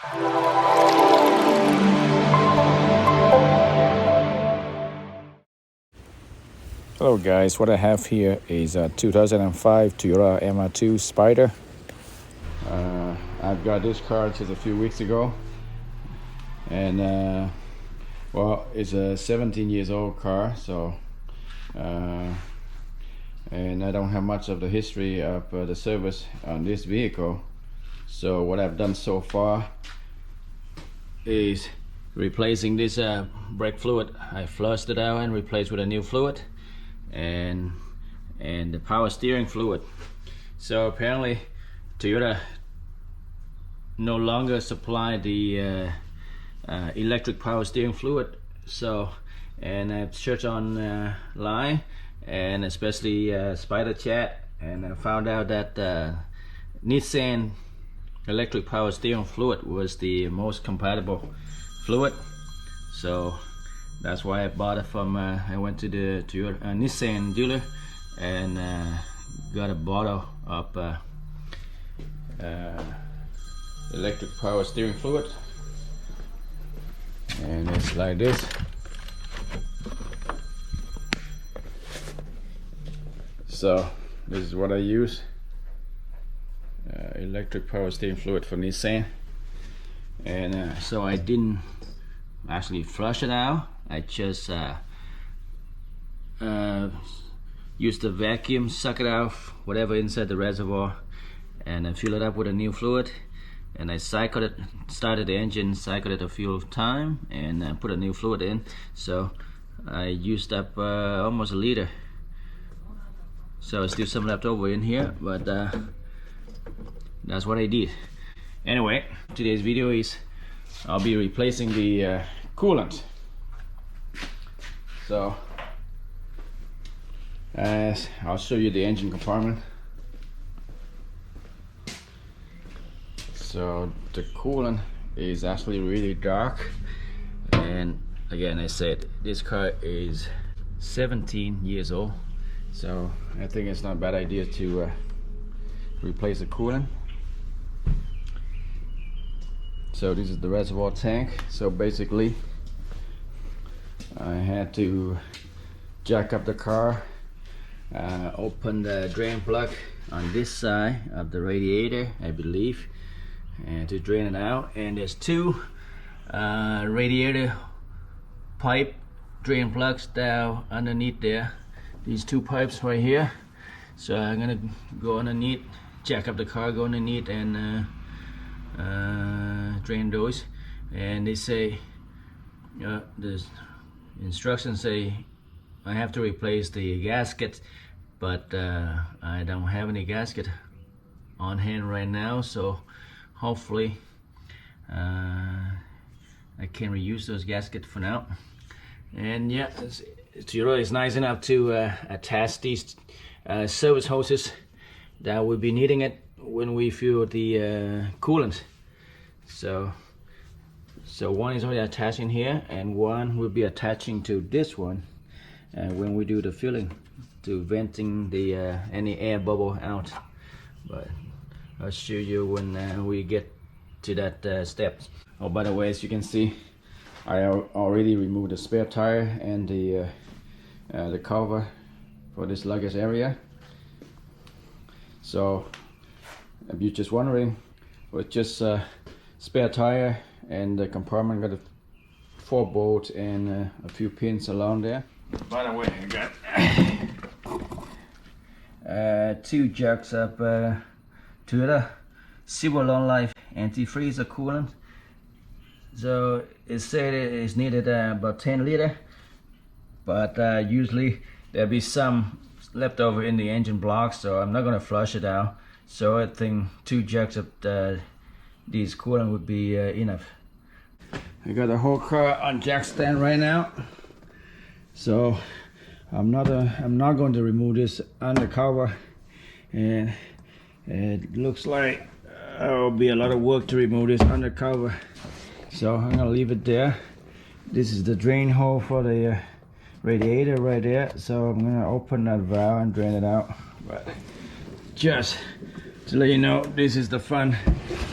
Hello guys, what I have here is a 2005 Toyota MR2 Spyder. I've got this car just a few weeks ago, and well, it's a 17 years old car, so and I don't have much of the history of the service on this vehicle. So what I've done so far is replacing this brake fluid. I flushed it out and replaced with a new fluid, and the power steering fluid. So apparently Toyota no longer supply the electric power steering fluid. So, and I've searched online, and especially Spyder chat, and I found out that Nissan electric power steering fluid was the most compatible fluid. So that's why I bought it from I went to the Nissan dealer and got a bottle of electric power steering fluid, and it's like this. So this is what I use, electric power steering fluid for Nissan. And so I didn't actually flush it out. I just use the vacuum, suck it out whatever inside the reservoir, and I fill it up with a new fluid, and I cycled it, started the engine, cycled it a few times, and put a new fluid in. So I used up almost a liter. So there's still some left over in here, but that's what I did. Anyway, today's video is I'll be replacing the coolant. So I'll show you the engine compartment. So the coolant is actually really dark, and again, I said this car is 17 years old, so I think it's not a bad idea to replace the coolant. So this is the reservoir tank. So basically I had to jack up the car, open the drain plug on this side of the radiator, I believe, and to drain it out. And there's two radiator pipe drain plugs down underneath there, these two pipes right here. So I'm gonna go underneath, jack up the car, go underneath, and drain those. And they say the instructions say I have to replace the gasket, but I don't have any gasket on hand right now, so hopefully I can reuse those gaskets for now. And yeah, Toyota is nice enough to attach these service hoses that will be needing it when we fill the coolant. So one is already attaching here, and one will be attaching to this one when we do the filling, to venting the any air bubble out. But I'll show you when we get to that step. Oh, by the way, as you can see, I already removed the spare tire and the cover for this luggage area. So if you're just wondering, with just spare tire and the compartment, got a 4 bolts and a few pins along there. By the way, I got 2 jugs of Toyota Silver Long Life antifreeze coolant. So it said it is needed about 10 liter, but usually there'll be some left over in the engine block, so I'm not gonna flush it out. So I think 2 jugs of these coolant would be enough. I got the whole car on jack stand right now, so I'm not going to remove this undercover, and it looks like there'll be a lot of work to remove this undercover. So I'm gonna leave it there. This is the drain hole for the radiator right there, so I'm gonna open that valve and drain it out. But just to let you know, this is the front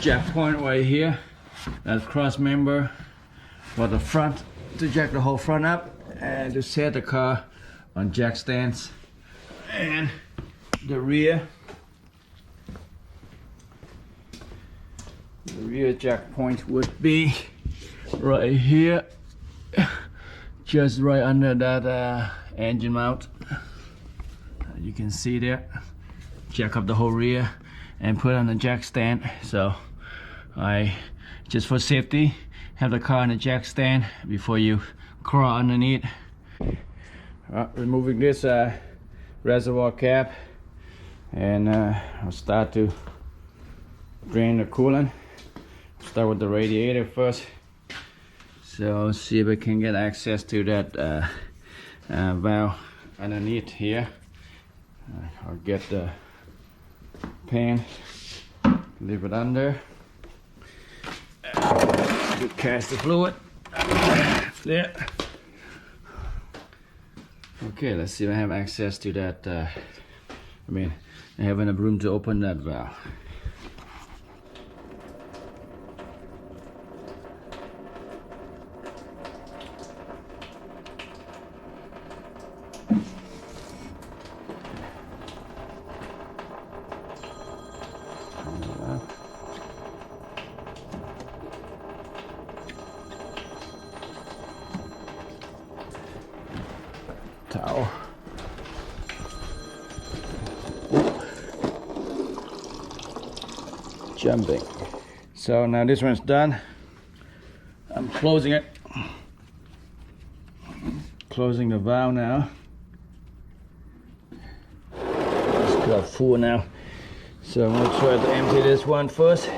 jack point right here. That cross member for the front to jack the whole front up and to set the car on jack stands. And the rear jack point would be right here, just right under that engine mount. You can see there. Jack up the whole rear and put on the jack stand. So I just for safety have the car on the jack stand before you crawl underneath. Removing this reservoir cap, and I'll start to drain the coolant. Start with the radiator first. So see if I can get access to that valve underneath here. I'll get the pan, leave it under. Cast the fluid there. Okay, let's see if I have access to that. I have enough room to open that valve. Towel. Jumping. So now this one's done. I'm closing it. Closing the valve now. It's got full now. So I'm gonna try to empty this one first.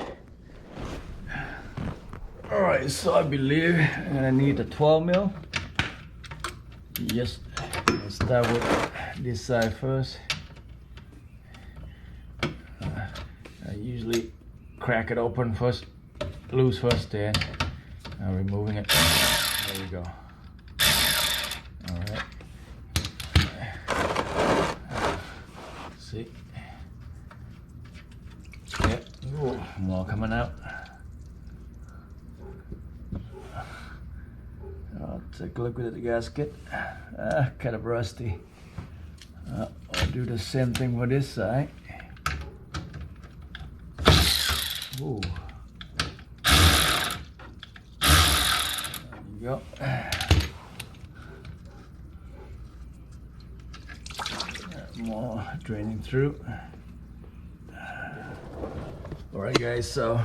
Alright, so I believe I'm gonna need a 12 mil. Yes. Let's start with this side first. I usually crack it open first, loose first, then I'm removing it. There we go. All right. See? Yeah. Ooh, more coming out. I'll take a look at the gasket. Kind of rusty. I'll do the same thing with this side. Ooh. There you go. More draining through. Alright guys, so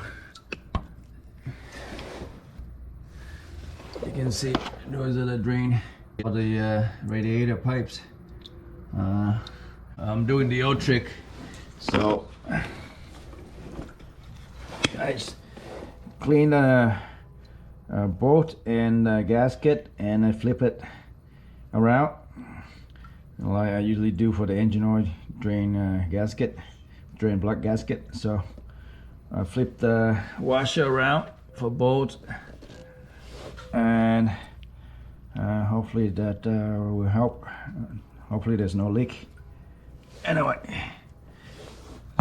you can see those are the drain for the radiator pipes. I'm doing the old trick. So I just clean the bolt and the gasket, and I flip it around like I usually do for the engine oil drain gasket, drain block gasket. So I flip the washer around for both, and hopefully that will help. Hopefully there's no leak. Anyway,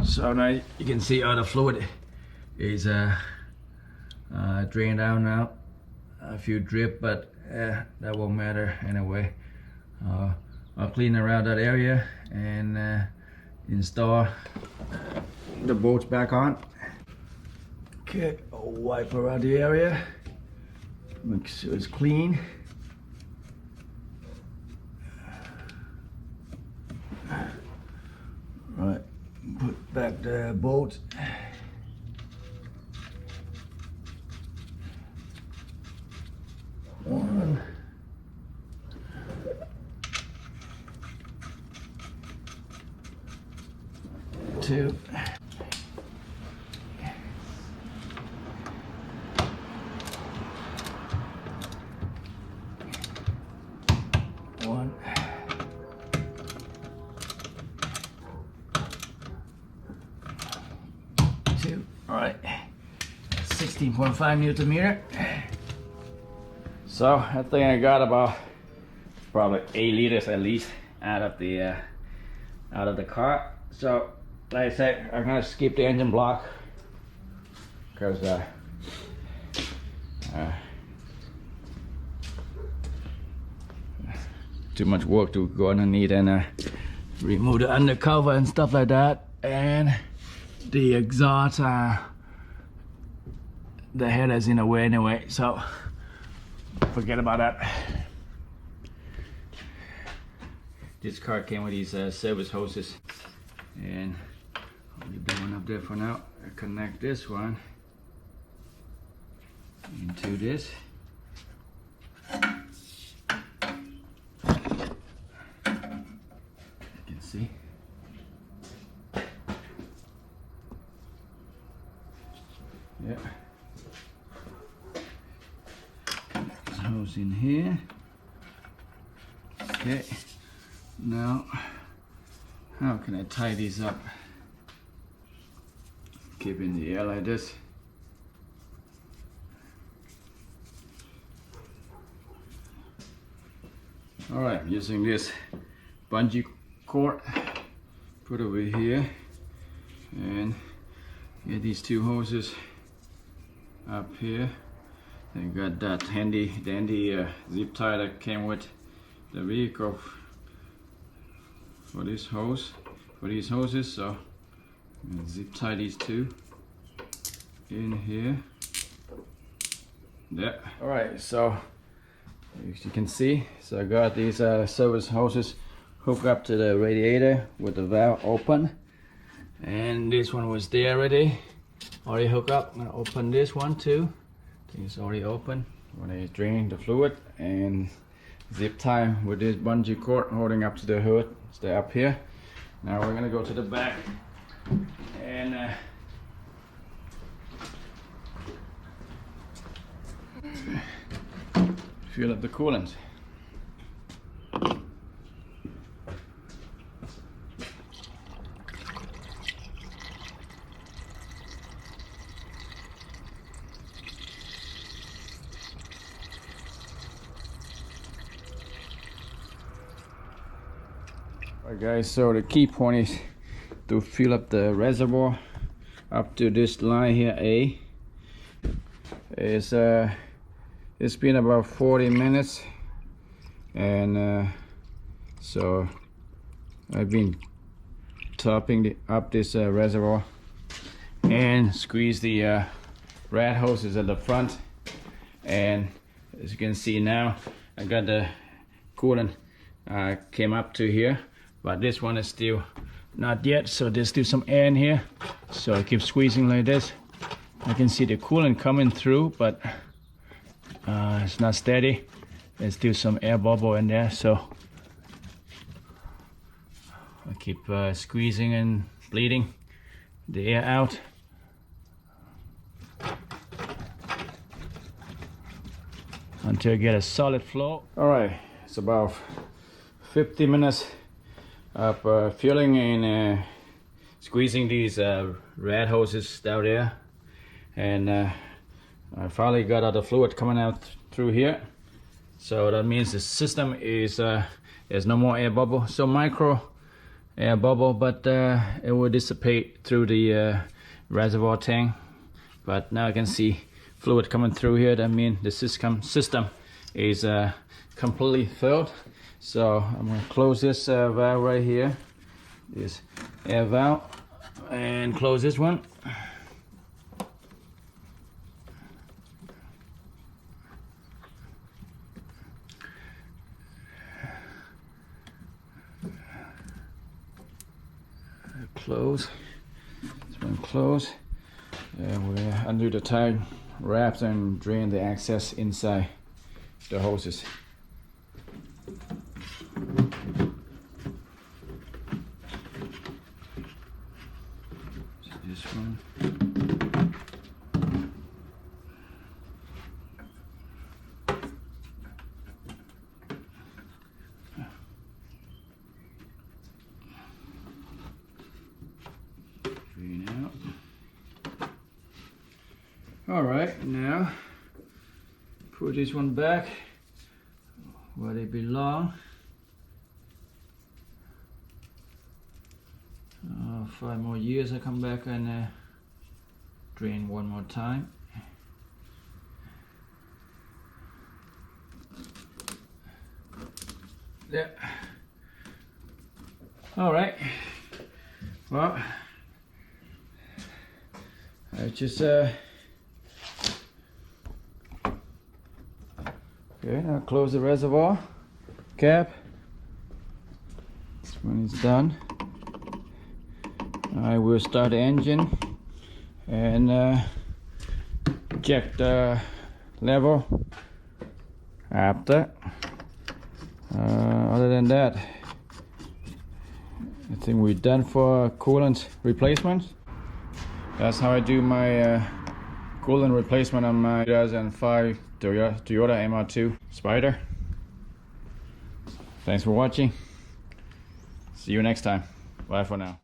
so now you can see all the fluid is drained out now. A few drip, but that won't matter anyway. I'll clean around that area and install the bolts back on. Okay, I'll wipe around the area, make sure it's clean. Right, put back the bolts. One, two, one, two. All right, 16.5 Newton meter. So I think I got about probably 8 liters at least out of the car. So like I said, I'm gonna skip the engine block because too much work to go underneath and remove the undercover and stuff like that. And the exhaust, the head is in the way anyway, so forget about that. This car came with these service hoses, and I'll leave that one up there for now. I connect this one into this. You can see. Yeah. This hose in here. Okay. Now, how can I tie these up? Keep in the air like this. Alright, using this bungee cord, put over here, and get these two hoses up here. And got that handy dandy zip tie that came with the vehicle for this hose, for these hoses. So zip tie these two in here. There. All right, so as you can see, so I got these service hoses hooked up to the radiator with the valve open, and this one was there already hooked up. I'm gonna open this one too. I think it's already open. When I drain the fluid, and zip tie with this bungee cord holding up to the hood. Stay up here. Now we're gonna go to the back and fill up the coolant. Alright guys, so the key point is to fill up the reservoir up to this line here, A. It's been about 40 minutes, and so I've been topping up this reservoir and squeeze the rat hoses at the front. And as you can see now, I got the coolant came up to here, but this one is still not yet, so there's still some air in here, so I keep squeezing like this. I can see the coolant coming through, but it's not steady. There's still some air bubble in there, so I keep squeezing and bleeding the air out. Until I get a solid flow. Alright, it's about 50 minutes of filling and squeezing these rat hoses down there, and I finally got all the fluid coming out through here. So that means the system is there's no more air bubble, so micro air bubble, but it will dissipate through the reservoir tank. But now I can see fluid coming through here. That means the system is completely filled. So I'm going to close this valve right here, this air valve, and close this one. Close. This one close. And we're undo the tag wraps and drain the excess inside the hoses. So this one. Drain out. All right, now put this one back where they belong. 5 more years I come back and drain one more time. Yeah. All right. Well, I just okay. I'll close the reservoir cap. When it's done, I will start the engine and check the level after. Other than that, I think we're done for coolant replacement. That's how I do my coolant replacement on my 2005 Toyota MR2 Spyder. Thanks for watching. See you next time. Bye for now.